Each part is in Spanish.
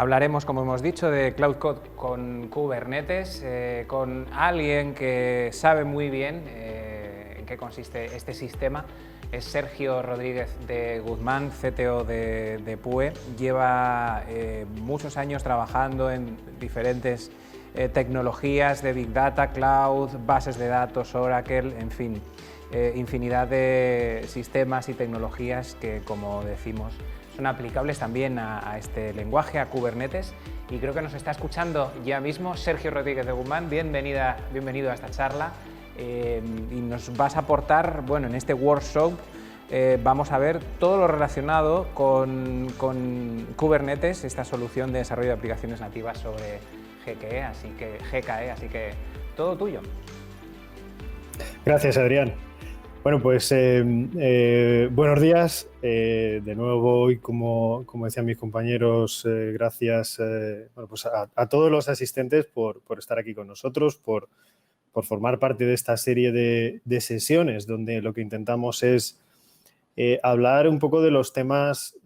Hablaremos, como hemos dicho, de Cloud Code con Kubernetes, con alguien que sabe muy bien en qué consiste este sistema. Es Sergio Rodríguez de Guzmán, CTO de PUE. Lleva muchos años trabajando en diferentes tecnologías de Big Data, Cloud, bases de datos, Oracle, en fin, infinidad de sistemas y tecnologías que, como decimos, son aplicables también a este lenguaje, a Kubernetes, y creo que nos está escuchando ya mismo Sergio Rodríguez de Guzmán. Bienvenido a esta charla y nos vas a aportar, bueno, en este workshop vamos a ver todo lo relacionado con Kubernetes, esta solución de desarrollo de aplicaciones nativas sobre GKE, así que todo tuyo. Gracias, Adrián. Bueno, pues buenos días. De nuevo, hoy, como decían mis compañeros, gracias bueno, pues a todos los asistentes por estar aquí con nosotros, por formar parte de esta serie de sesiones donde lo que intentamos es hablar un poco de los temas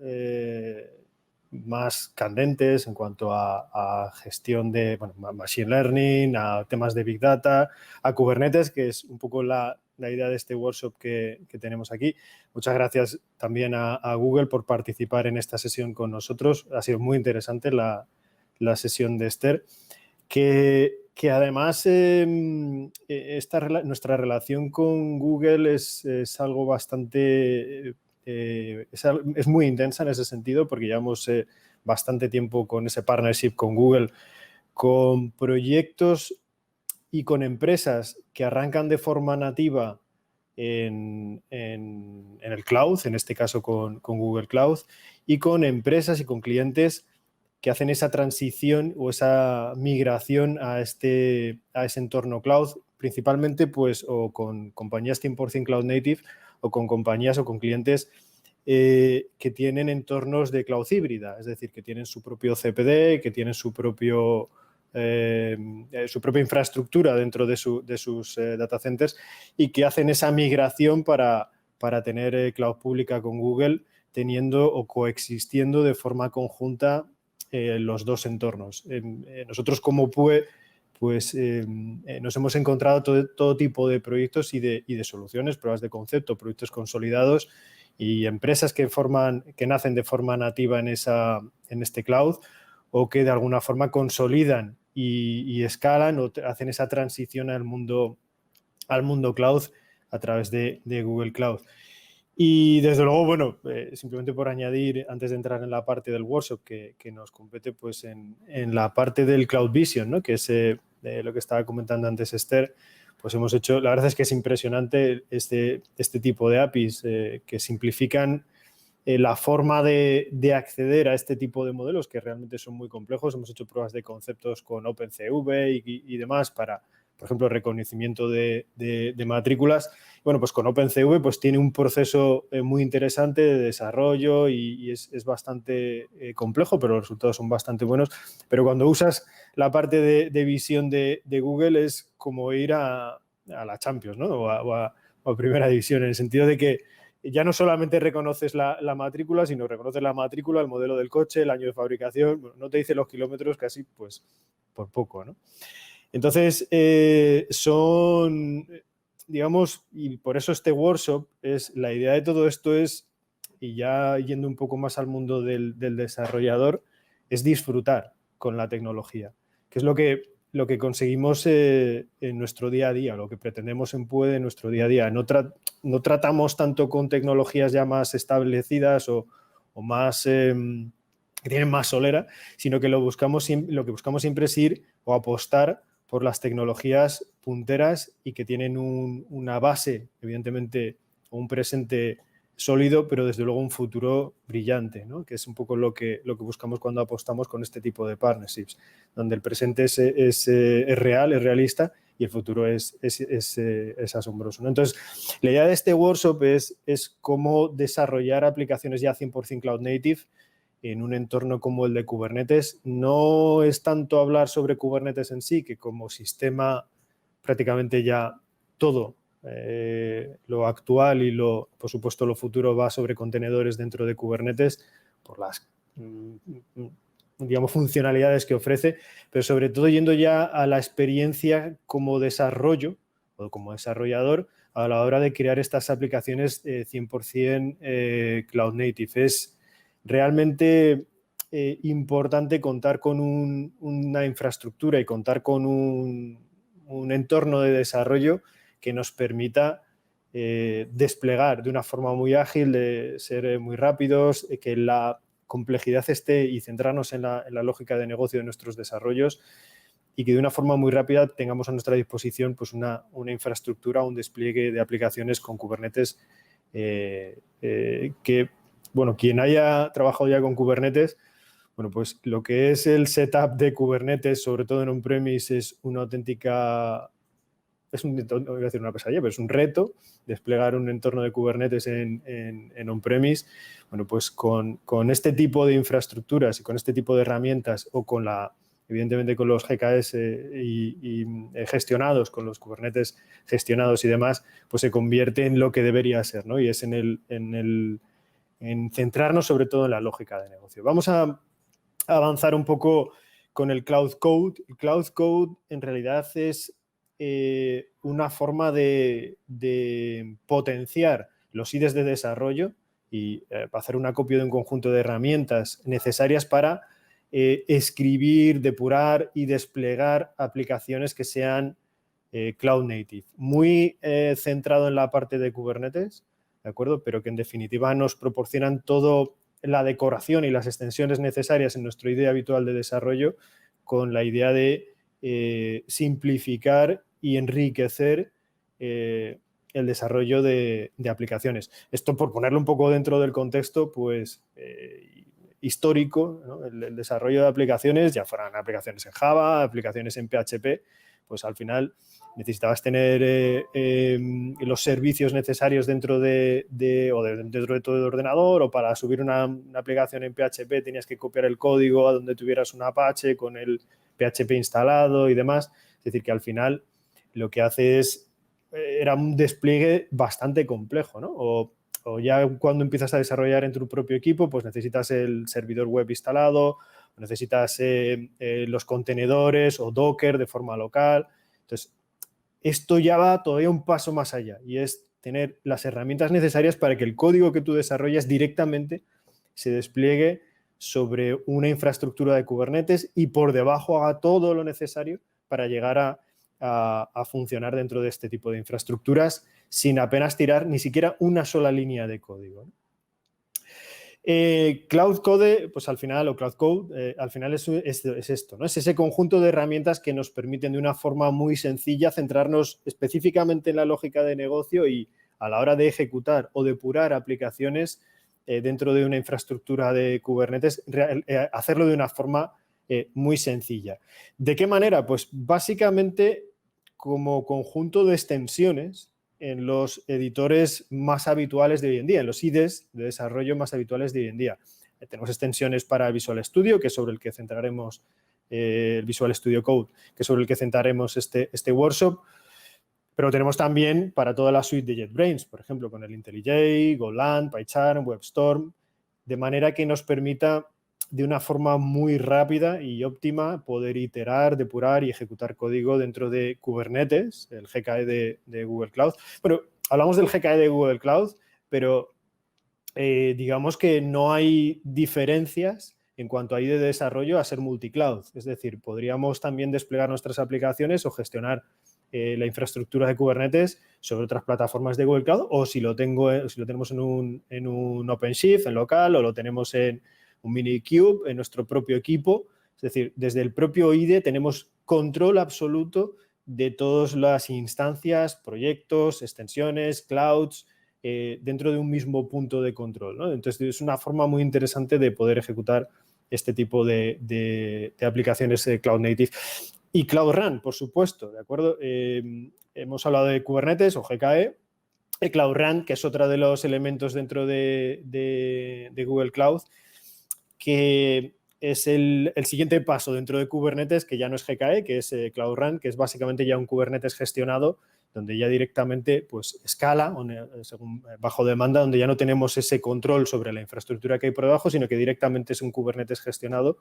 más candentes en cuanto a gestión de Machine Learning, a temas de Big Data, a Kubernetes, que es un poco la idea de este workshop que tenemos aquí. Muchas gracias también a Google por participar en esta sesión con nosotros. Ha sido muy interesante la sesión de Esther, que además nuestra relación con Google es algo bastante... es muy intensa en ese sentido, porque llevamos bastante tiempo con ese partnership con Google, con proyectos y con empresas que arrancan de forma nativa en el cloud, en este caso con Google Cloud, y con empresas y con clientes que hacen esa transición o esa migración a ese entorno cloud, principalmente pues o con compañías 100% cloud native o con compañías o con clientes que tienen entornos de cloud híbrida, es decir, que tienen su propio CPD, que tienen su propia infraestructura dentro de sus data centers y que hacen esa migración para tener cloud pública con Google, teniendo o coexistiendo de forma conjunta los dos entornos. Nosotros como PUE pues nos hemos encontrado todo tipo de proyectos y de soluciones, pruebas de concepto, proyectos consolidados y empresas que nacen de forma nativa en este cloud o que de alguna forma consolidan y escalan o hacen esa transición al mundo cloud a través de Google Cloud. Y desde luego, bueno, simplemente por añadir, antes de entrar en la parte del workshop que nos compete, pues en la parte del Cloud Vision, ¿no? Que es lo que estaba comentando antes Esther, pues hemos hecho, la verdad es que es impresionante este tipo de APIs que simplifican la forma de acceder a este tipo de modelos que realmente son muy complejos. Hemos hecho pruebas de conceptos con OpenCV y demás para, por ejemplo, reconocimiento de matrículas. Bueno, pues con OpenCV pues tiene un proceso muy interesante de desarrollo y es bastante complejo, pero los resultados son bastante buenos. Pero cuando usas la parte de visión de Google es como ir a la Champions, ¿no? o a Primera División, en el sentido de que ya no solamente reconoces la matrícula, sino reconoces la matrícula, el modelo del coche, el año de fabricación. Bueno, no te dice los kilómetros casi, pues, por poco, ¿no? Entonces, digamos, y por eso este workshop la idea de todo esto es, y ya yendo un poco más al mundo del desarrollador, es disfrutar con la tecnología, que es lo que conseguimos en nuestro día a día, lo que pretendemos en PUE en nuestro día a día. No tratamos tanto con tecnologías ya más establecidas o más que tienen más solera, sino que lo que buscamos siempre es ir o apostar por las tecnologías punteras y que tienen una base, evidentemente, o un presente sólido, pero desde luego un futuro brillante, ¿no? Que es un poco lo que buscamos cuando apostamos con este tipo de partnerships, donde el presente es real, es realista y el futuro es asombroso, ¿no? Entonces, la idea de este workshop es cómo desarrollar aplicaciones ya 100% cloud native en un entorno como el de Kubernetes. No es tanto hablar sobre Kubernetes en sí, que como sistema prácticamente ya todo lo actual y por supuesto lo futuro va sobre contenedores dentro de Kubernetes por las digamos, funcionalidades que ofrece, pero sobre todo yendo ya a la experiencia como desarrollo o como desarrollador a la hora de crear estas aplicaciones 100% Cloud Native. Es realmente importante contar con una infraestructura y contar con un entorno de desarrollo que nos permita desplegar de una forma muy ágil, de ser muy rápidos, que la complejidad esté y centrarnos en la lógica de negocio de nuestros desarrollos y que de una forma muy rápida tengamos a nuestra disposición pues una infraestructura, un despliegue de aplicaciones con Kubernetes que, bueno, quien haya trabajado ya con Kubernetes, bueno, pues lo que es el setup de Kubernetes, sobre todo en on-premise, es una auténtica... no voy a decir una pesadilla, pero es un reto desplegar un entorno de Kubernetes en on-premise. Bueno, pues con este tipo de infraestructuras y con este tipo de herramientas o con evidentemente con los GKS y gestionados, con los Kubernetes gestionados y demás, pues se convierte en lo que debería ser, ¿no? Y es en centrarnos sobre todo en la lógica de negocio. Vamos a avanzar un poco con el Cloud Code. El Cloud Code en realidad es una forma de potenciar los IDEs de desarrollo y hacer una copia de un conjunto de herramientas necesarias para escribir, depurar y desplegar aplicaciones que sean Cloud Native. Muy centrado en la parte de Kubernetes, ¿de acuerdo? Pero que en definitiva nos proporcionan todo la decoración y las extensiones necesarias en nuestro IDE habitual de desarrollo con la idea de simplificar y enriquecer el desarrollo de aplicaciones. Esto, por ponerlo un poco dentro del contexto, pues histórico, ¿no? El desarrollo de aplicaciones, ya fueran aplicaciones en Java, aplicaciones en PHP, pues al final necesitabas tener los servicios necesarios dentro dentro de todo el ordenador, o para subir una aplicación en PHP tenías que copiar el código a donde tuvieras un Apache con el PHP instalado y demás. Es decir, que al final lo que hace era un despliegue bastante complejo, ¿no? O ya cuando empiezas a desarrollar en tu propio equipo, pues necesitas el servidor web instalado, necesitas los contenedores o Docker de forma local. Entonces, esto ya va todavía un paso más allá y es tener las herramientas necesarias para que el código que tú desarrollas directamente se despliegue sobre una infraestructura de Kubernetes y por debajo haga todo lo necesario para llegar a funcionar dentro de este tipo de infraestructuras sin apenas tirar ni siquiera una sola línea de código, ¿no? Cloud Code, pues al final, o Cloud Code, al final es esto, ¿no? Es ese conjunto de herramientas que nos permiten de una forma muy sencilla centrarnos específicamente en la lógica de negocio y a la hora de ejecutar o depurar aplicaciones dentro de una infraestructura de Kubernetes, hacerlo de una forma muy sencilla. ¿De qué manera? Pues básicamente como conjunto de extensiones en los editores más habituales de hoy en día, en los IDEs de desarrollo más habituales de hoy en día. Tenemos extensiones para Visual Studio, que es sobre el que centraremos, el Visual Studio Code, que es sobre el que centraremos este workshop, pero tenemos también para toda la suite de JetBrains, por ejemplo, con el IntelliJ, Golang, PyCharm, WebStorm, de manera que nos permita de una forma muy rápida y óptima poder iterar, depurar y ejecutar código dentro de Kubernetes, el GKE de Google Cloud. Bueno, hablamos del GKE de Google Cloud, pero digamos que no hay diferencias en cuanto a IDE de desarrollo a ser multicloud. Es decir, podríamos también desplegar nuestras aplicaciones o gestionar la infraestructura de Kubernetes sobre otras plataformas de Google Cloud, o si lo tenemos en un OpenShift, en local, o lo tenemos en un Minikube en nuestro propio equipo. Es decir, desde el propio IDE tenemos control absoluto de todas las instancias, proyectos, extensiones, clouds, dentro de un mismo punto de control, ¿no? Entonces, es una forma muy interesante de poder ejecutar este tipo de aplicaciones Cloud Native. Y Cloud Run, por supuesto, ¿de acuerdo? Hemos hablado de Kubernetes o GKE. Cloud Run, que es otro de los elementos dentro de Google Cloud, que es el siguiente paso dentro de Kubernetes, que ya no es GKE, que es Cloud Run, que es básicamente ya un Kubernetes gestionado, donde ya directamente pues, escala según, bajo demanda, donde ya no tenemos ese control sobre la infraestructura que hay por debajo, sino que directamente es un Kubernetes gestionado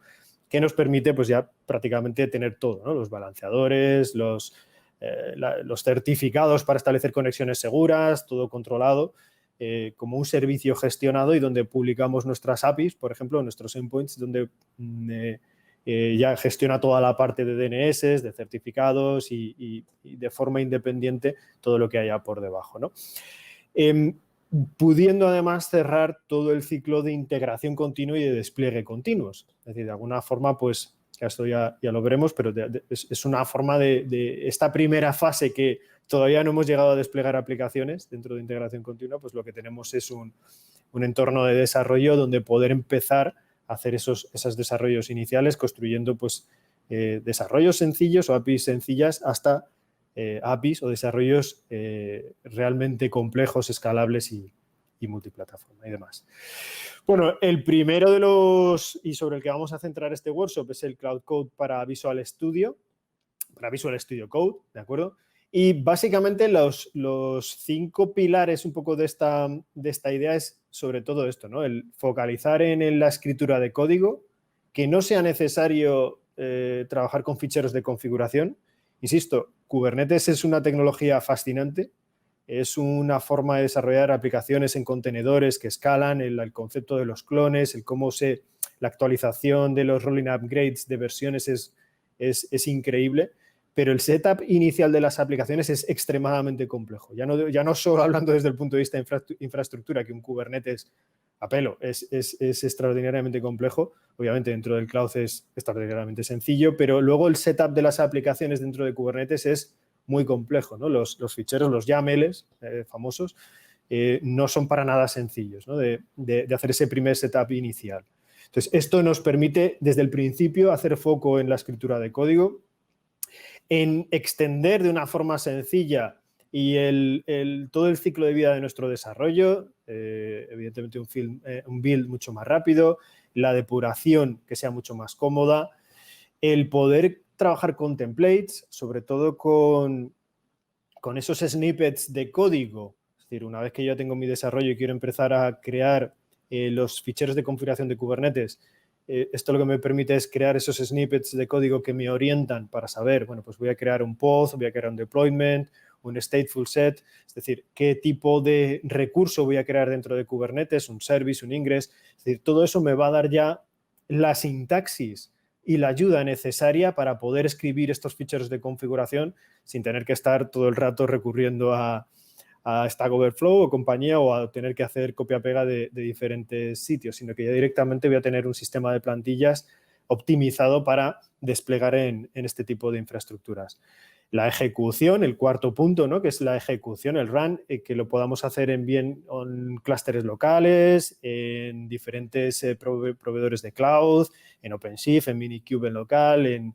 que nos permite pues, ya prácticamente tener todo, ¿no? Los balanceadores, los certificados para establecer conexiones seguras, todo controlado, como un servicio gestionado y donde publicamos nuestras APIs, por ejemplo, nuestros endpoints, donde ya gestiona toda la parte de DNS, de certificados y de forma independiente todo lo que haya por debajo, ¿no? Pudiendo además cerrar todo el ciclo de integración continua y de despliegue continuos. Es decir, de alguna forma, pues, esto ya lo veremos, pero es una forma de esta primera fase que todavía no hemos llegado a desplegar aplicaciones dentro de integración continua, pues lo que tenemos es un entorno de desarrollo donde poder empezar a hacer esos desarrollos iniciales, construyendo pues, desarrollos sencillos o APIs sencillas hasta APIs o desarrollos realmente complejos, escalables y multiplataforma y demás. Bueno, el primero de los, y sobre el que vamos a centrar este workshop, es el Cloud Code para Visual Studio Code, ¿de acuerdo? Y básicamente los 5 pilares un poco de esta idea es sobre todo esto, ¿no? El focalizar en la escritura de código, que no sea necesario trabajar con ficheros de configuración. Insisto, Kubernetes es una tecnología fascinante, es una forma de desarrollar aplicaciones en contenedores que escalan, el concepto de los clones, la actualización de los rolling upgrades de versiones es increíble, pero el setup inicial de las aplicaciones es extremadamente complejo. Ya no solo hablando desde el punto de vista de infraestructura, que un Kubernetes a pelo es extraordinariamente complejo. Obviamente dentro del cloud es extraordinariamente sencillo, pero luego el setup de las aplicaciones dentro de Kubernetes es muy complejo, ¿no? Los ficheros, los YAMLs famosos, no son para nada sencillos, ¿no? de hacer ese primer setup inicial. Entonces, esto nos permite desde el principio hacer foco en la escritura de código, en extender de una forma sencilla y todo el ciclo de vida de nuestro desarrollo, evidentemente un build mucho más rápido, la depuración que sea mucho más cómoda, el poder trabajar con templates, sobre todo con esos snippets de código. Es decir, una vez que yo tengo mi desarrollo y quiero empezar a crear los ficheros de configuración de Kubernetes, esto lo que me permite es crear esos snippets de código que me orientan para saber, bueno, pues voy a crear un pod, voy a crear un deployment, un stateful set, es decir, qué tipo de recurso voy a crear dentro de Kubernetes, un service, un ingress. Es decir, todo eso me va a dar ya la sintaxis y la ayuda necesaria para poder escribir estos ficheros de configuración sin tener que estar todo el rato recurriendo a Stack Overflow o compañía o a tener que hacer copia-pega de diferentes sitios, sino que ya directamente voy a tener un sistema de plantillas optimizado para desplegar en este tipo de infraestructuras. La ejecución, el cuarto punto, ¿no? Que es la ejecución, el run, que lo podamos hacer en clústeres locales, en diferentes proveedores de cloud, en OpenShift, en Minikube en local, en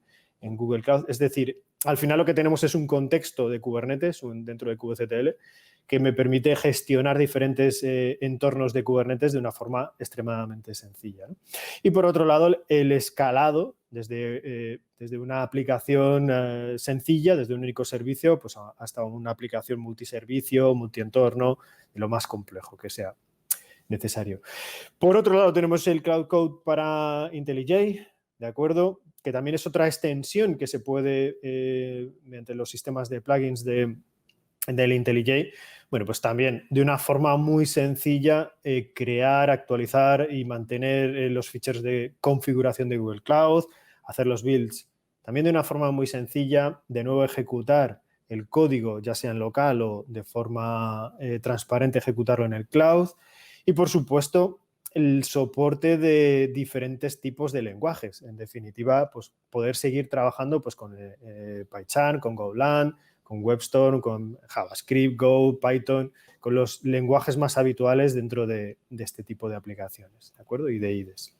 Google Cloud. Es decir, al final lo que tenemos es un contexto de Kubernetes dentro de kubectl que me permite gestionar diferentes entornos de Kubernetes de una forma extremadamente sencilla, ¿no? Y por otro lado, el escalado desde una aplicación sencilla, desde un único servicio, pues hasta una aplicación multiservicio, multientorno, de lo más complejo que sea necesario. Por otro lado, tenemos el Cloud Code para IntelliJ, ¿de acuerdo? Que también es otra extensión que se puede, mediante los sistemas de plugins del IntelliJ, bueno, pues también de una forma muy sencilla crear, actualizar y mantener los ficheros de configuración de Google Cloud, hacer los builds también de una forma muy sencilla, de nuevo ejecutar el código, ya sea en local o de forma transparente, ejecutarlo en el cloud y, por supuesto, el soporte de diferentes tipos de lenguajes. En definitiva, pues poder seguir trabajando pues, con PyCharm, con Golang, con WebStorm, con JavaScript, Go, Python, con los lenguajes más habituales dentro de este tipo de aplicaciones, ¿de acuerdo? Y de IDEs.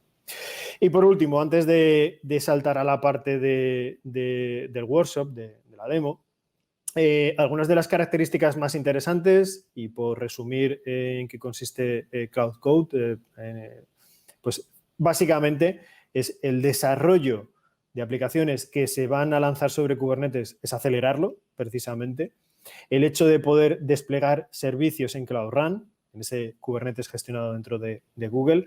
Y por último, antes de saltar a la parte del workshop, de la demo, algunas de las características más interesantes, y por resumir en qué consiste Cloud Code, pues básicamente es el desarrollo de aplicaciones que se van a lanzar sobre Kubernetes, es acelerarlo precisamente. el hecho de poder desplegar servicios en Cloud Run, en ese Kubernetes gestionado dentro de Google,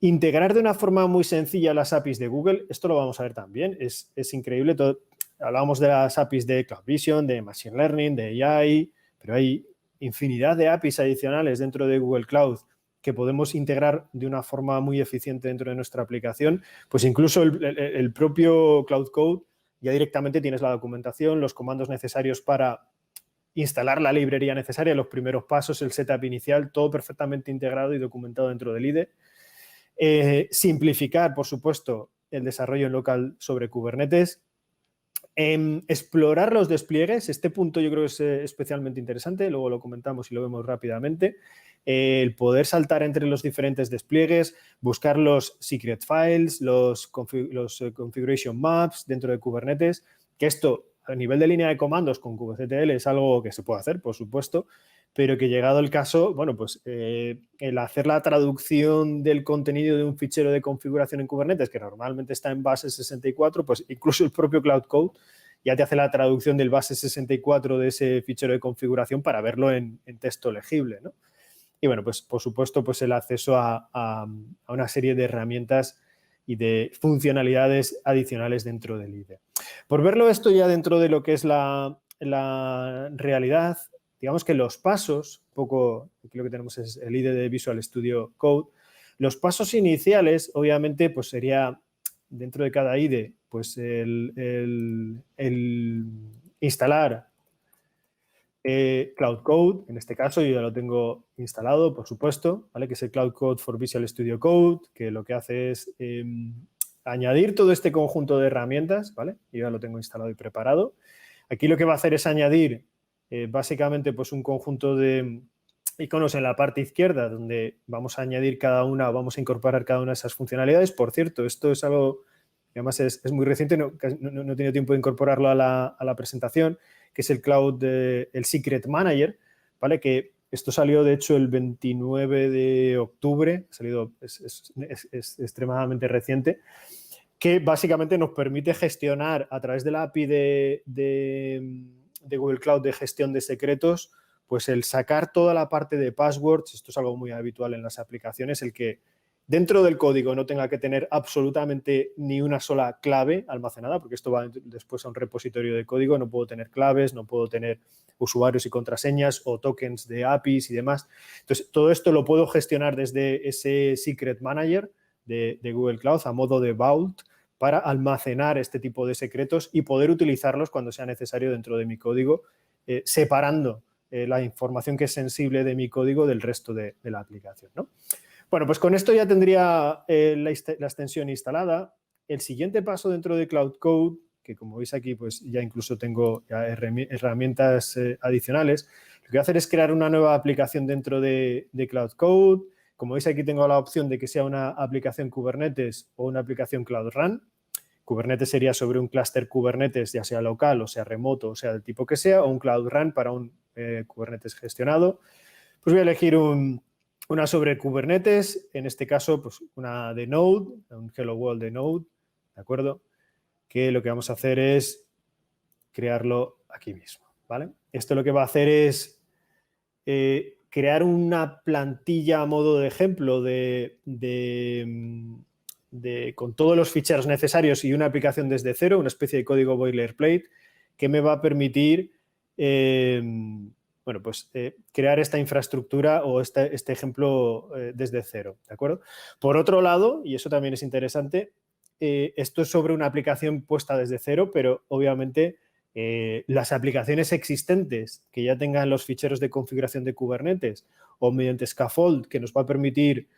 integrar de una forma muy sencilla las APIs de Google, esto lo vamos a ver también, es increíble. Hablábamos de las APIs de Cloud Vision, de Machine Learning, de AI, pero hay infinidad de APIs adicionales dentro de Google Cloud que podemos integrar de una forma muy eficiente dentro de nuestra aplicación. Pues incluso el propio Cloud Code, ya directamente tienes la documentación, los comandos necesarios para instalar la librería necesaria, los primeros pasos, el setup inicial, todo perfectamente integrado y documentado dentro del IDE. Simplificar, por supuesto, el desarrollo en local sobre Kubernetes. Explorar los despliegues, este punto yo creo que es especialmente interesante, luego lo comentamos y lo vemos rápidamente. El poder saltar entre los diferentes despliegues, buscar los secret files, los configuration maps dentro de Kubernetes, que esto a nivel de línea de comandos con kubectl es algo que se puede hacer, por supuesto, pero que llegado el caso, bueno, pues el hacer la traducción del contenido de un fichero de configuración en Kubernetes, que normalmente está en base 64, pues incluso el propio Cloud Code ya te hace la traducción del base 64 de ese fichero de configuración para verlo en texto legible, ¿no? Y bueno, pues por supuesto, pues el acceso a una serie de herramientas y de funcionalidades adicionales dentro del IDE. Por verlo esto ya dentro de lo que es la realidad, digamos que los pasos, un poco, aquí lo que tenemos es el IDE de Visual Studio Code, los pasos iniciales, obviamente, pues sería dentro de cada IDE, pues el instalar Cloud Code, en este caso yo ya lo tengo instalado, por supuesto, ¿vale? Que es el Cloud Code for Visual Studio Code, que lo que hace es añadir todo este conjunto de herramientas, ¿vale? Yo ya lo tengo instalado y preparado. Aquí lo que va a hacer es añadir básicamente pues un conjunto de iconos en la parte izquierda donde vamos a añadir vamos a incorporar cada una de esas funcionalidades. Por cierto, esto es algo que además es muy reciente, no he tenido tiempo de incorporarlo a la presentación, que es el Cloud, el Secret Manager, ¿vale? Que esto salió, de hecho, el 29 de octubre, es extremadamente reciente, que básicamente nos permite gestionar a través de la API de Google Cloud de gestión de secretos, pues el sacar toda la parte de passwords, esto es algo muy habitual en las aplicaciones, el que dentro del código no tenga que tener absolutamente ni una sola clave almacenada, porque esto va después a un repositorio de código, no puedo tener claves, no puedo tener usuarios y contraseñas o tokens de APIs y demás. Entonces, todo esto lo puedo gestionar desde ese Secret Manager de Google Cloud a modo de Vault para almacenar este tipo de secretos y poder utilizarlos cuando sea necesario dentro de mi código, separando la información que es sensible de mi código del resto de la aplicación, ¿no? Bueno, pues con esto ya tendría la extensión instalada. El siguiente paso dentro de Cloud Code, que como veis aquí, pues ya incluso tengo ya herramientas adicionales, lo que voy a hacer es crear una nueva aplicación dentro de Cloud Code. Como veis aquí tengo la opción de que sea una aplicación Kubernetes o una aplicación Cloud Run. Kubernetes sería sobre un clúster Kubernetes, ya sea local o sea remoto, o sea del tipo que sea, o un Cloud Run para un Kubernetes gestionado. Pues voy a elegir una sobre Kubernetes, en este caso pues una de Node, un Hello World de Node, ¿de acuerdo? Que lo que vamos a hacer es crearlo aquí mismo, ¿vale? Esto lo que va a hacer es crear una plantilla a modo de ejemplo con todos los ficheros necesarios y una aplicación desde cero, una especie de código boilerplate que me va a permitir bueno, pues crear esta infraestructura o este ejemplo desde cero, ¿de acuerdo? Por otro lado, y eso también es interesante, esto es sobre una aplicación puesta desde cero, pero obviamente las aplicaciones existentes que ya tengan los ficheros de configuración de Kubernetes o mediante Scaffold, que nos va a permitir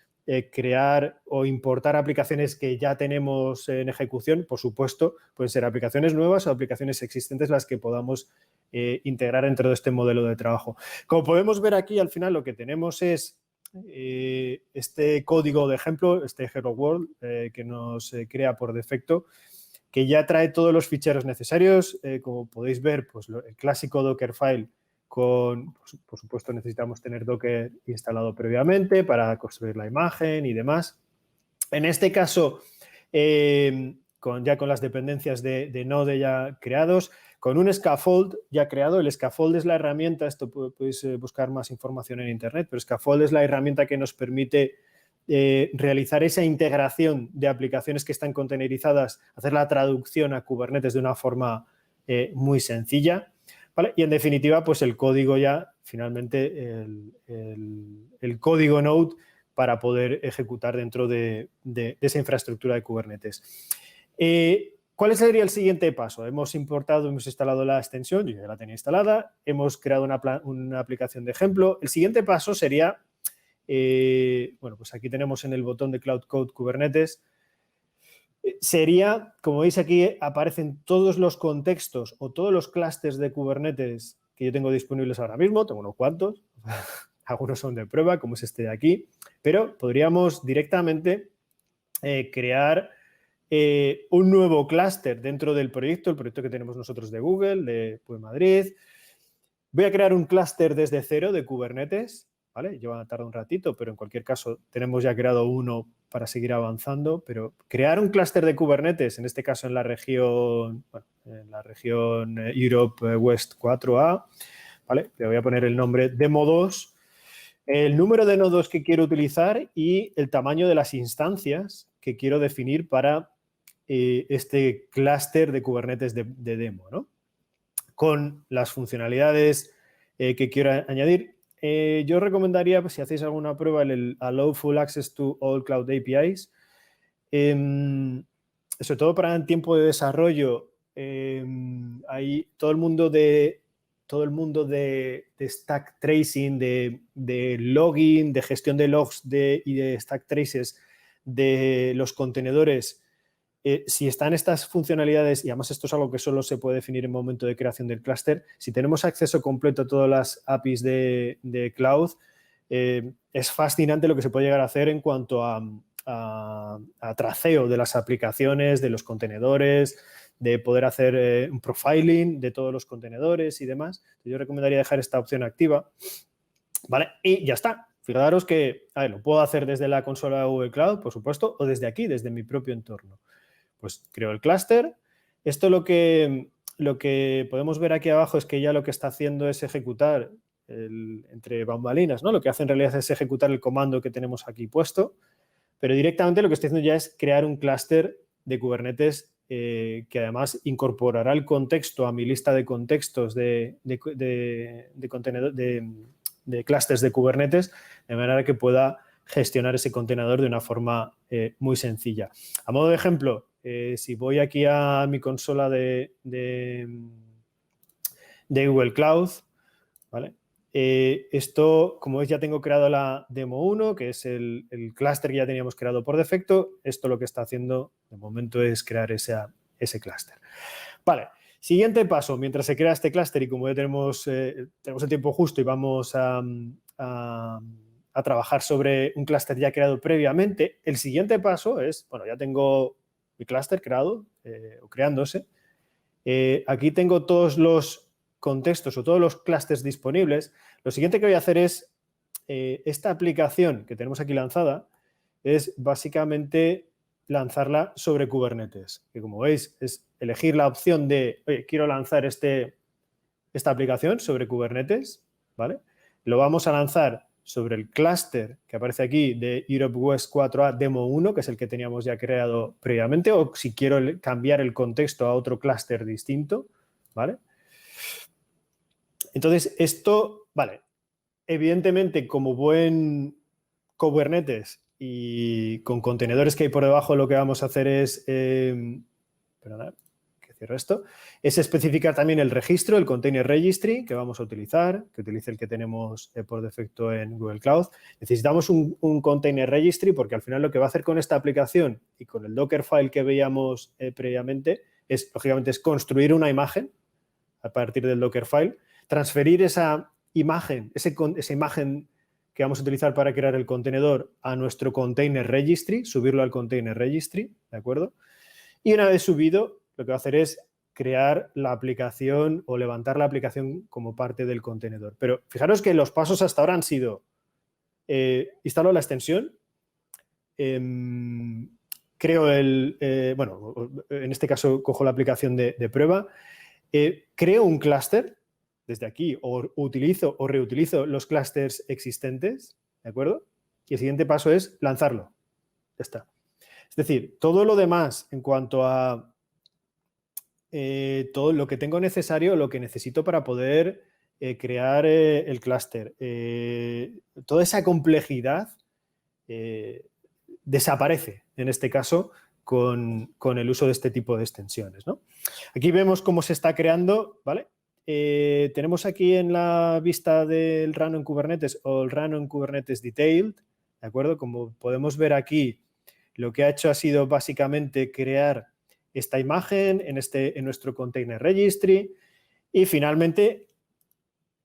crear o importar aplicaciones que ya tenemos en ejecución, por supuesto, pueden ser aplicaciones nuevas o aplicaciones existentes las que podamos integrar dentro de este modelo de trabajo. Como podemos ver aquí, al final lo que tenemos es este código de ejemplo, este Hello World que nos crea por defecto, que ya trae todos los ficheros necesarios. Como podéis ver, pues el clásico Dockerfile por supuesto, necesitamos tener Docker instalado previamente para construir la imagen y demás. En este caso, ya con las dependencias de Node ya creados, con un scaffold ya creado. El scaffold es la herramienta, esto podéis buscar más información en internet, pero scaffold es la herramienta que nos permite realizar esa integración de aplicaciones que están containerizadas, hacer la traducción a Kubernetes de una forma muy sencilla, ¿vale? Y en definitiva, pues el código ya, finalmente, el código Node para poder ejecutar dentro de esa infraestructura de Kubernetes. ¿Cuál sería el siguiente paso? Hemos instalado la extensión, yo ya la tenía instalada, hemos creado una aplicación de ejemplo. El siguiente paso sería, bueno, pues aquí tenemos en el botón de Cloud Code Kubernetes, sería, como veis aquí, aparecen todos los contextos o todos los clústeres de Kubernetes que yo tengo disponibles ahora mismo, tengo unos cuantos, algunos son de prueba, como es este de aquí, pero podríamos directamente crear un nuevo clúster dentro del proyecto, el proyecto que tenemos nosotros de Google, de Madrid. Voy a crear un clúster desde cero de Kubernetes, ¿vale? Lleva a tardar un ratito, pero en cualquier caso tenemos ya creado uno para seguir avanzando, pero crear un clúster de Kubernetes, en este caso en la región, bueno, en la región Europe West 4A, ¿vale? Le voy a poner el nombre Demo 2, el número de nodos que quiero utilizar y el tamaño de las instancias que quiero definir para este clúster de Kubernetes de demo, ¿no? Con las funcionalidades que quiero añadir. Yo recomendaría, pues, si hacéis alguna prueba, el Allow Full Access to All Cloud APIs. Sobre todo para el tiempo de desarrollo, hay todo el mundo de stack tracing, de logging, de gestión de logs y de stack traces de los contenedores. Si están estas funcionalidades, y además esto es algo que solo se puede definir en el momento de creación del clúster, si tenemos acceso completo a todas las APIs de cloud, es fascinante lo que se puede llegar a hacer en cuanto a traceo de las aplicaciones, de los contenedores, de poder hacer un profiling de todos los contenedores y demás. Yo recomendaría dejar esta opción activa, ¿vale? Y ya está. Fijaros que, a ver, lo puedo hacer desde la consola de Google Cloud, por supuesto, o desde aquí, desde mi propio entorno. Pues creo el clúster. Esto lo que podemos ver aquí abajo es que ya lo que está haciendo es ejecutar, entre bambalinas, ¿no? Lo que hace en realidad es ejecutar el comando que tenemos aquí puesto, pero directamente lo que estoy haciendo ya es crear un clúster de Kubernetes que además incorporará el contexto a mi lista de contextos de clústeres de Kubernetes, de manera que pueda gestionar ese contenedor de una forma muy sencilla. A modo de ejemplo, si voy aquí a mi consola de Google Cloud, ¿vale? Esto, como veis, ya tengo creado la Demo 1, que es el clúster que ya teníamos creado por defecto. Esto lo que está haciendo de momento es crear ese clúster. Vale, siguiente paso. Mientras se crea este clúster y como ya tenemos el tiempo justo y vamos a trabajar sobre un clúster ya creado previamente, el siguiente paso es, bueno, ya tengo mi clúster creado o creándose. Aquí tengo todos los contextos o todos los clústeres disponibles. Lo siguiente que voy a hacer es, esta aplicación que tenemos aquí lanzada, es básicamente lanzarla sobre Kubernetes, que como veis es elegir la opción de, oye, quiero lanzar esta aplicación sobre Kubernetes, ¿vale? Lo vamos a lanzar sobre el clúster que aparece aquí de Europe West 4A Demo 1, que es el que teníamos ya creado previamente, o si quiero cambiar el contexto a otro clúster distinto, ¿vale? Entonces, esto, vale, evidentemente como buen Kubernetes y con contenedores que hay por debajo, lo que vamos a hacer es, perdona, que cierro esto, es especificar también el registro, el Container Registry que vamos a utilizar, que utilice el que tenemos por defecto en Google Cloud. Necesitamos un Container Registry porque al final lo que va a hacer con esta aplicación y con el Dockerfile que veíamos previamente es, lógicamente, es construir una imagen a partir del Dockerfile, transferir esa imagen, esa imagen que vamos a utilizar para crear el contenedor a nuestro Container Registry, subirlo al Container Registry, ¿de acuerdo? Y una vez subido, lo que va a hacer es crear la aplicación o levantar la aplicación como parte del contenedor. Pero fijaros que los pasos hasta ahora han sido, instalo la extensión, creo bueno, en este caso cojo la aplicación de prueba, creo un clúster desde aquí o utilizo o reutilizo los clústeres existentes, ¿de acuerdo? Y el siguiente paso es lanzarlo. Ya está. Es decir, todo lo demás en cuanto a todo lo que tengo necesario, lo que necesito para poder crear el clúster, toda esa complejidad desaparece, en este caso, con el uso de este tipo de extensiones, ¿no? Aquí vemos cómo se está creando, ¿vale? Tenemos aquí en la vista del Run on Kubernetes o el Run on Kubernetes Detailed, ¿de acuerdo? Como podemos ver aquí, lo que ha hecho ha sido básicamente crear esta imagen en nuestro Container Registry y finalmente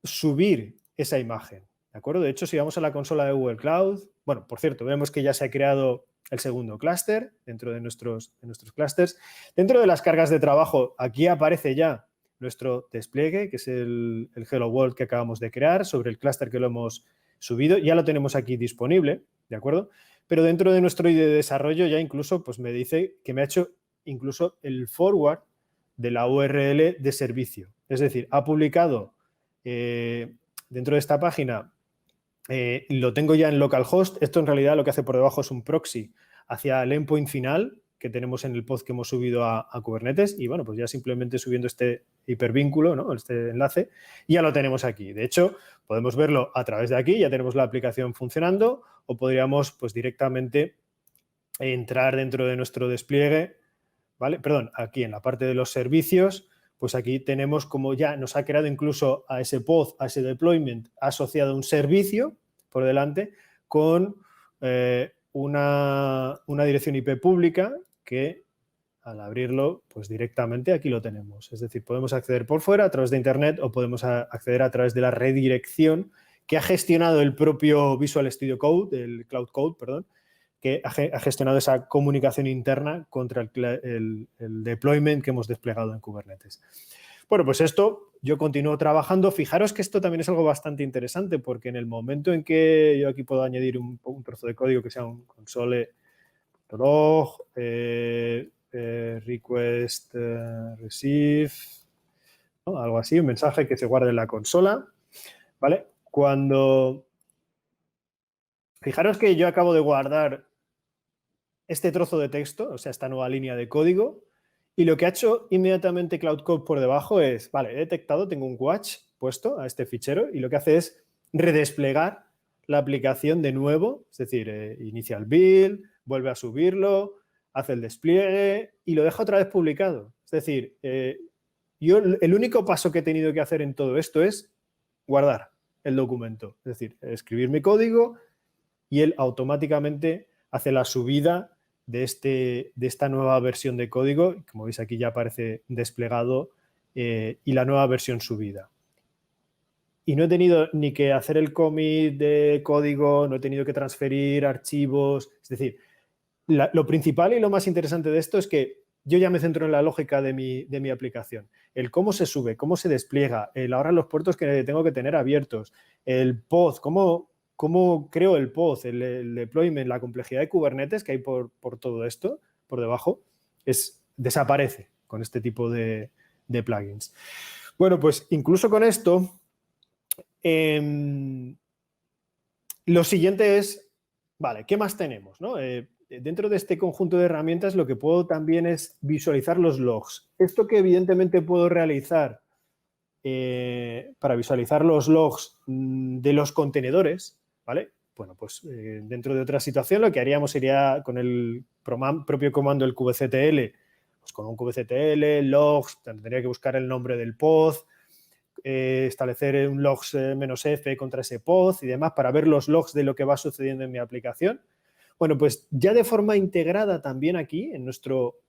subir esa imagen, ¿de acuerdo? De hecho, si vamos a la consola de Google Cloud, bueno, por cierto, vemos que ya se ha creado el segundo clúster dentro de nuestros clústeres. Dentro de las cargas de trabajo, aquí aparece ya nuestro despliegue, que es el Hello World que acabamos de crear sobre el clúster que lo hemos subido. Ya lo tenemos aquí disponible, ¿de acuerdo? Pero dentro de nuestro IDE de desarrollo ya incluso pues me dice que me ha hecho incluso el forward de la URL de servicio. Es decir, ha publicado dentro de esta página, lo tengo ya en localhost. Esto en realidad lo que hace por debajo es un proxy hacia el endpoint final que tenemos en el pod que hemos subido a Kubernetes y bueno, pues ya simplemente subiendo este hipervínculo, ¿no? Este enlace, ya lo tenemos aquí. De hecho, podemos verlo a través de aquí, ya tenemos la aplicación funcionando o podríamos pues directamente entrar dentro de nuestro despliegue, ¿vale? Perdón, aquí en la parte de los servicios, pues aquí tenemos como ya nos ha creado incluso a ese pod, a ese deployment, asociado un servicio por delante con una dirección IP pública que al abrirlo, pues directamente aquí lo tenemos. Es decir, podemos acceder por fuera a través de Internet o podemos acceder a través de la redirección que ha gestionado el propio Visual Studio Code, el Cloud Code, perdón, que ha gestionado esa comunicación interna contra el deployment que hemos desplegado en Kubernetes. Bueno, pues esto yo continúo trabajando. Fijaros que esto también es algo bastante interesante porque en el momento en que yo aquí puedo añadir un trozo de código que sea un console.log, request receive, ¿no? Algo así, un mensaje que se guarde en la consola, ¿vale? Fijaros que yo acabo de guardar este trozo de texto, o sea, esta nueva línea de código, y lo que ha hecho inmediatamente Cloud Code por debajo es, vale, he detectado, tengo un watch puesto a este fichero y lo que hace es redesplegar la aplicación de nuevo, es decir, inicia el build, vuelve a subirlo, hace el despliegue y lo deja otra vez publicado. Es decir, yo el único paso que he tenido que hacer en todo esto es guardar el documento, es decir, escribir mi código y él automáticamente hace la subida de esta nueva versión de código. Como veis aquí ya aparece desplegado y la nueva versión subida. Y no he tenido ni que hacer el commit de código, no he tenido que transferir archivos. Es decir, lo principal y lo más interesante de esto es que yo ya me centro en la lógica de mi aplicación. El cómo se sube, cómo se despliega, ahora los puertos que tengo que tener abiertos, el pod, cómo creo el pod, el deployment, la complejidad de Kubernetes que hay por todo esto, por debajo, desaparece con este tipo de plugins. Bueno, pues incluso con esto, lo siguiente es, vale, ¿qué más tenemos, no? Dentro de este conjunto de herramientas lo que puedo también es visualizar los logs. Esto que evidentemente puedo realizar para visualizar los logs de los contenedores, ¿vale? Bueno, pues dentro de otra situación lo que haríamos sería con el propio comando el kubectl, pues con un kubectl, logs, tendría que buscar el nombre del pod, establecer un logs -f contra ese pod y demás para ver los logs de lo que va sucediendo en mi aplicación. Bueno, pues ya de forma integrada también aquí en nuestro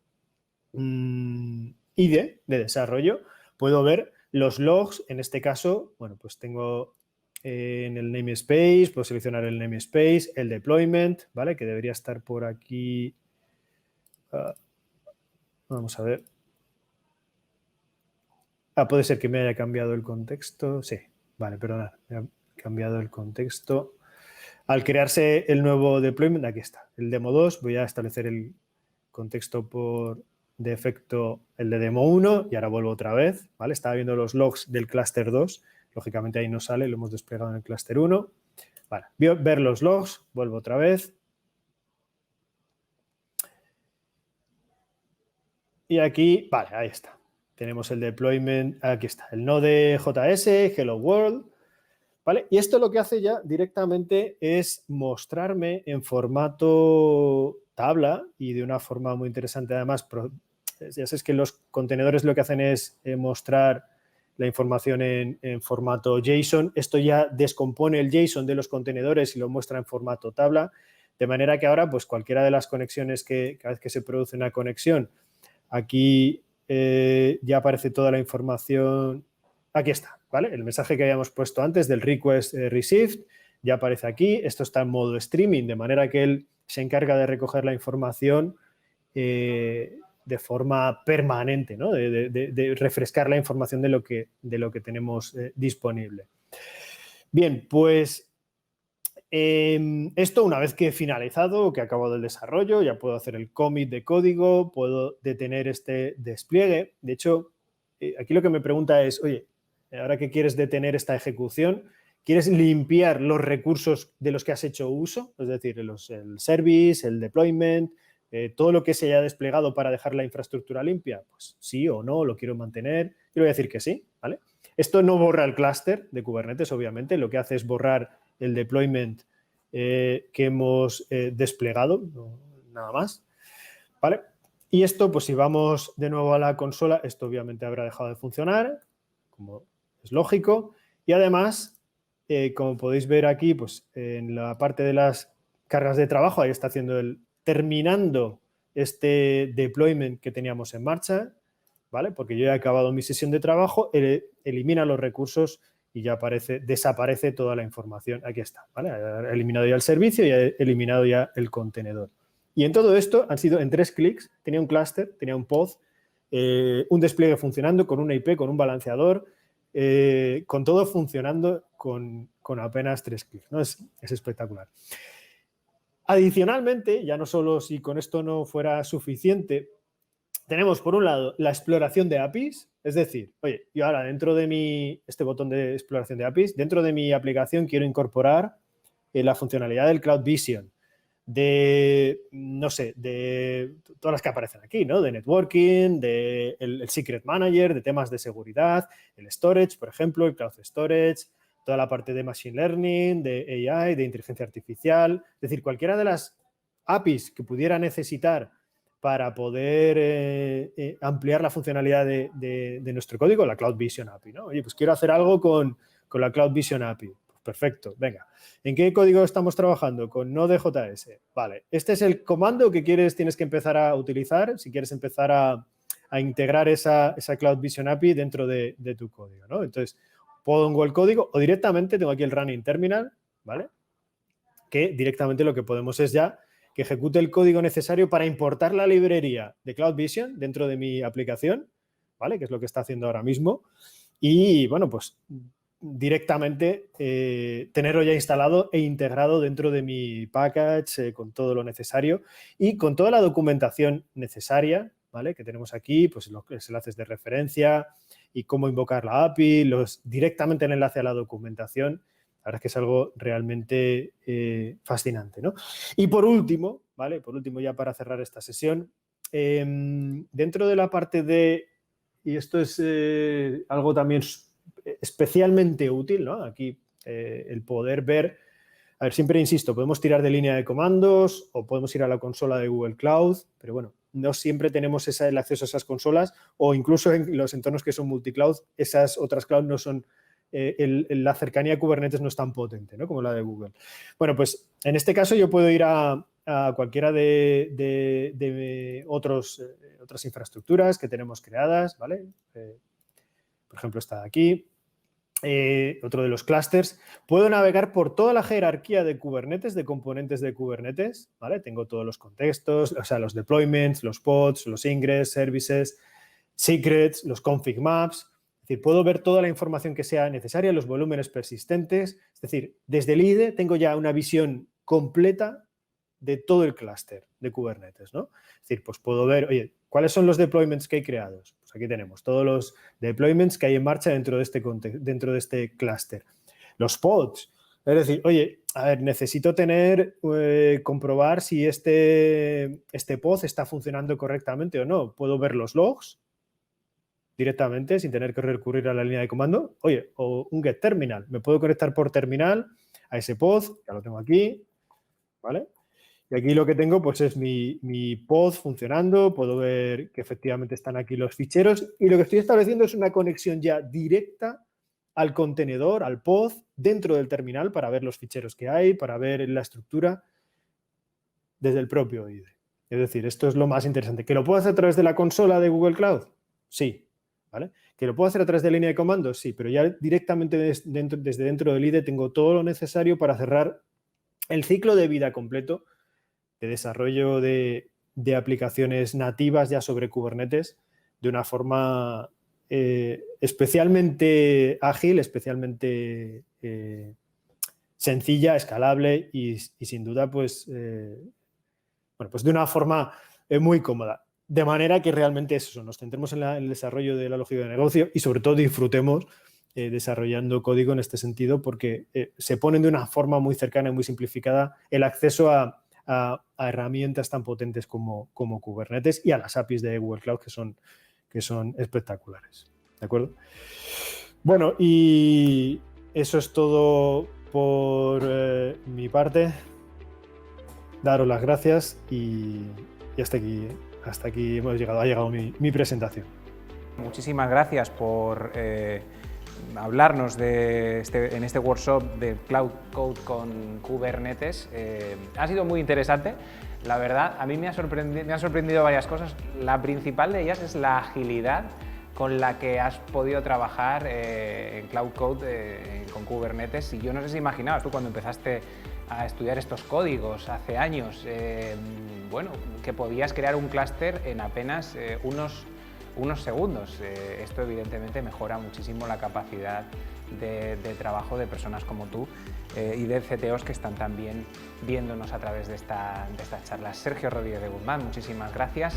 IDE de desarrollo puedo ver los logs. En este caso, bueno, pues tengo en el namespace, puedo seleccionar el namespace, el deployment, ¿vale? Que debería estar por aquí. Vamos a ver. Puede ser que me haya cambiado el contexto. Sí, vale, perdonad, me ha cambiado el contexto. Al crearse el nuevo deployment, aquí está, el demo 2, voy a establecer el contexto por de efecto el de demo 1 y ahora vuelvo otra vez, ¿vale? Estaba viendo los logs del clúster 2, lógicamente ahí no sale, lo hemos desplegado en el clúster 1. Vale, ver los logs, vuelvo otra vez. Y aquí, vale, ahí está. Tenemos el deployment, aquí está, el Node.js, Hello World, ¿vale? Y esto lo que hace ya directamente es mostrarme en formato tabla y de una forma muy interesante además. Ya sabes que los contenedores lo que hacen es mostrar la información en formato JSON. Esto ya descompone el JSON de los contenedores y lo muestra en formato tabla, de manera que ahora pues cualquiera de las conexiones que cada vez que se produce una conexión, aquí ya aparece toda la información. Aquí está, ¿vale? El mensaje que habíamos puesto antes del request received ya aparece aquí. Esto está en modo streaming, de manera que él se encarga de recoger la información de forma permanente, ¿no? De refrescar la información de lo que tenemos disponible. Bien, pues esto una vez que he finalizado, que he acabado el desarrollo, ya puedo hacer el commit de código, puedo detener este despliegue. De hecho, aquí lo que me pregunta es, oye, ahora que quieres detener esta ejecución, ¿quieres limpiar los recursos de los que has hecho uso? Es decir, el service, el deployment, todo lo que se haya desplegado para dejar la infraestructura limpia. Pues sí o no, lo quiero mantener. Yo voy a decir que sí, ¿vale? Esto no borra el clúster de Kubernetes, obviamente. Lo que hace es borrar el deployment que hemos desplegado, no, nada más, ¿vale? Y esto, pues si vamos de nuevo a la consola, esto obviamente habrá dejado de funcionar, como es lógico, y además, como podéis ver aquí, pues en la parte de las cargas de trabajo, ahí está terminando este deployment que teníamos en marcha, ¿vale? Porque yo he acabado mi sesión de trabajo, elimina los recursos y ya desaparece toda la información. Aquí está, ¿vale? He eliminado ya el servicio y he eliminado ya el contenedor. Y en todo esto han sido en 3 clics, tenía un clúster, tenía un pod, un despliegue funcionando con una IP, con un balanceador, con todo funcionando con apenas 3 clics, ¿no? Es espectacular. Adicionalmente, ya no solo si con esto no fuera suficiente, tenemos por un lado la exploración de APIs, es decir, oye, yo ahora dentro de este botón de exploración de APIs, dentro de mi aplicación quiero incorporar la funcionalidad del Cloud Vision, no sé, de todas las que aparecen aquí, ¿no? De networking, el Secret Manager, de temas de seguridad, el storage, por ejemplo, el Cloud Storage, toda la parte de Machine Learning, de AI, de inteligencia artificial, es decir, cualquiera de las APIs que pudiera necesitar para poder ampliar la funcionalidad de nuestro código, la Cloud Vision API, ¿no? Oye, pues quiero hacer algo con la Cloud Vision API. Pues perfecto, venga. ¿En qué código estamos trabajando? Con Node.js. Vale, este es el comando que tienes que empezar a utilizar si quieres empezar a integrar esa Cloud Vision API dentro de tu código, ¿no? Entonces, pongo el código o directamente tengo aquí el running terminal, ¿vale? Que directamente lo que podemos es ya que ejecute el código necesario para importar la librería de Cloud Vision dentro de mi aplicación, ¿vale? Que es lo que está haciendo ahora mismo. Y, bueno, pues directamente tenerlo ya instalado e integrado dentro de mi package con todo lo necesario y con toda la documentación necesaria, ¿vale? Que tenemos aquí, pues los enlaces de referencia y cómo invocar la API, directamente el enlace a la documentación. La verdad es que es algo realmente fascinante, ¿no? Y por último, ¿vale? Por último, ya para cerrar esta sesión, dentro de la parte de, y esto es algo también especialmente útil, ¿no? Aquí el poder ver, a ver, siempre insisto, podemos tirar de línea de comandos o podemos ir a la consola de Google Cloud, pero bueno, no siempre tenemos el acceso a esas consolas o incluso en los entornos que son multicloud, esas otras cloud no son, la cercanía a Kubernetes no es tan potente, ¿no? Como la de Google. Bueno, pues en este caso yo puedo ir a cualquiera de otras infraestructuras que tenemos creadas, ¿vale? Por ejemplo, esta de aquí. Otro de los clústeres. Puedo navegar por toda la jerarquía de Kubernetes, de componentes de Kubernetes, ¿vale? Tengo todos los contextos, o sea, los deployments, los pods, los ingress, services, secrets, los config maps. Es decir, puedo ver toda la información que sea necesaria, los volúmenes persistentes. Es decir, desde el IDE tengo ya una visión completa de todo el clúster de Kubernetes, ¿no? Es decir, pues puedo ver, oye, ¿Cuáles son los deployments que hay creados? Pues aquí tenemos todos los deployments que hay en marcha dentro de este clúster. Los pods, es decir, oye, a ver, necesito comprobar si este pod está funcionando correctamente o no. ¿Puedo ver los logs directamente sin tener que recurrir a la línea de comando? Oye, o un get terminal. Me puedo conectar por terminal a ese pod, ya lo tengo aquí, ¿vale? Y aquí lo que tengo pues es mi pod funcionando, puedo ver que efectivamente están aquí los ficheros y lo que estoy estableciendo es una conexión ya directa al contenedor, al pod, dentro del terminal para ver los ficheros que hay, para ver la estructura desde el propio IDE. Es decir, esto es lo más interesante. ¿Que lo puedo hacer a través de la consola de Google Cloud? Sí. ¿Vale? ¿Que lo puedo hacer a través de línea de comandos? Sí, pero ya directamente desde dentro del IDE tengo todo lo necesario para cerrar el ciclo de vida completo de desarrollo de aplicaciones nativas ya sobre Kubernetes de una forma especialmente ágil, especialmente sencilla, escalable y sin duda pues, bueno, pues de una forma muy cómoda. De manera que realmente eso, nos centremos en el desarrollo de la lógica de negocio y sobre todo disfrutemos desarrollando código en este sentido porque se ponen de una forma muy cercana y muy simplificada el acceso a herramientas tan potentes como Kubernetes y a las APIs de Google Cloud que son espectaculares. ¿De acuerdo? Bueno, y eso es todo por mi parte. Daros las gracias y hasta aquí hemos llegado. Ha llegado mi presentación. Muchísimas gracias por hablarnos en este workshop de Cloud Code con Kubernetes. Ha sido muy interesante, la verdad. A mí me han sorprendido varias cosas. La principal de ellas es la agilidad con la que has podido trabajar en Cloud Code con Kubernetes. Y yo no sé si imaginabas tú cuando empezaste a estudiar estos códigos hace años, bueno, que podías crear un clúster en apenas unos segundos. Esto evidentemente mejora muchísimo la capacidad de trabajo de personas como tú y de CTOs que están también viéndonos a través de estas charlas. Sergio Rodríguez de Guzmán, muchísimas gracias.